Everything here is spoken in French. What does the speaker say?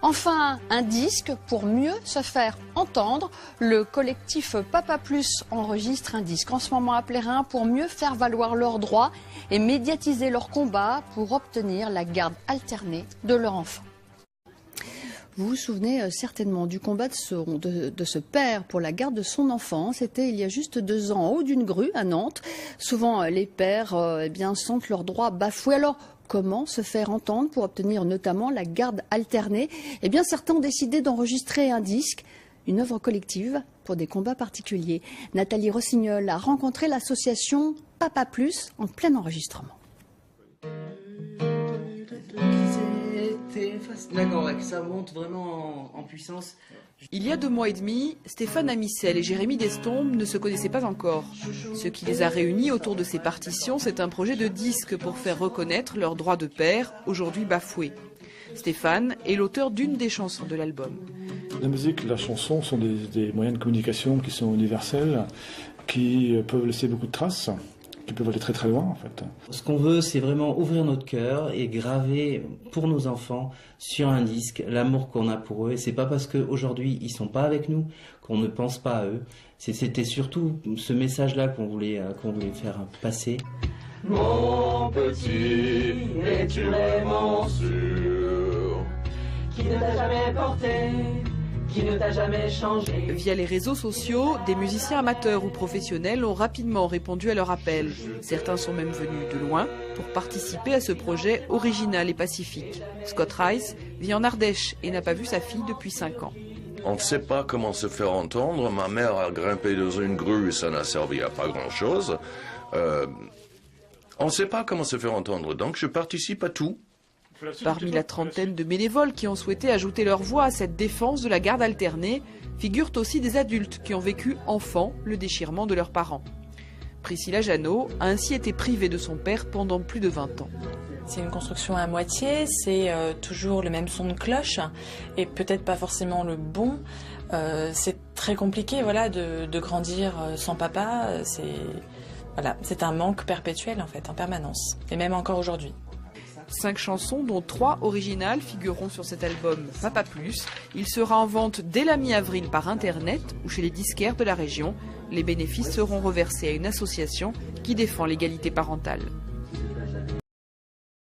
Enfin, un disque pour mieux se faire entendre. Le collectif Papa Plus enregistre un disque en ce moment à Plérin pour mieux faire valoir leurs droits et médiatiser leur combat pour obtenir la garde alternée de leur enfant. Vous vous souvenez certainement du combat de ce père pour la garde de son enfant. C'était il y a juste 2 ans, en haut d'une grue à Nantes. Souvent, les pères sentent leurs droits bafoués. Alors, comment se faire entendre pour obtenir notamment la garde alternée? Eh bien, certains ont décidé d'enregistrer un disque, une œuvre collective pour des combats particuliers. Nathalie Rossignol a rencontré l'association Papa Plus en plein enregistrement. D'accord, ouais, que ça monte vraiment en puissance. Il y a 2 mois et demi, Stéphane Amissel et Jérémy Destombes ne se connaissaient pas encore. Ce qui les a réunis autour de ces partitions, c'est un projet de disque pour faire reconnaître leurs droits de père, aujourd'hui bafoués. Stéphane est l'auteur d'une des chansons de l'album. La musique, la chanson sont des moyens de communication qui sont universels, qui peuvent laisser beaucoup de traces, qui peuvent aller très très loin en fait. Ce qu'on veut, c'est vraiment ouvrir notre cœur et graver pour nos enfants sur un disque l'amour qu'on a pour eux. Et c'est pas parce qu'aujourd'hui ils sont pas avec nous qu'on ne pense pas à eux. C'était surtout ce message-là qu'on voulait faire passer. Mon petit, es-tu vraiment sûr qui ne t'a jamais porté, qui ne t'a jamais changé? Via les réseaux sociaux, des musiciens amateurs ou professionnels ont rapidement répondu à leur appel. Certains sont même venus de loin pour participer à ce projet original et pacifique. Scott Rice vit en Ardèche et n'a pas vu sa fille depuis 5 ans. On ne sait pas comment se faire entendre. Ma mère a grimpé dans une grue et ça n'a servi à pas grand-chose. On ne sait pas comment se faire entendre, donc je participe à tout. Parmi la trentaine de bénévoles qui ont souhaité ajouter leur voix à cette défense de la garde alternée, figurent aussi des adultes qui ont vécu enfants le déchirement de leurs parents. Priscilla Janot a ainsi été privée de son père pendant plus de 20 ans. C'est une construction à moitié, c'est toujours le même son de cloche et peut-être pas forcément le bon. C'est très compliqué de grandir sans papa. C'est un manque perpétuel en fait, en permanence, et même encore aujourd'hui. 5 chansons, dont 3 originales, figureront sur cet album Papa Plus. Il sera en vente dès la mi-avril par Internet ou chez les disquaires de la région. Les bénéfices seront reversés à une association qui défend l'égalité parentale.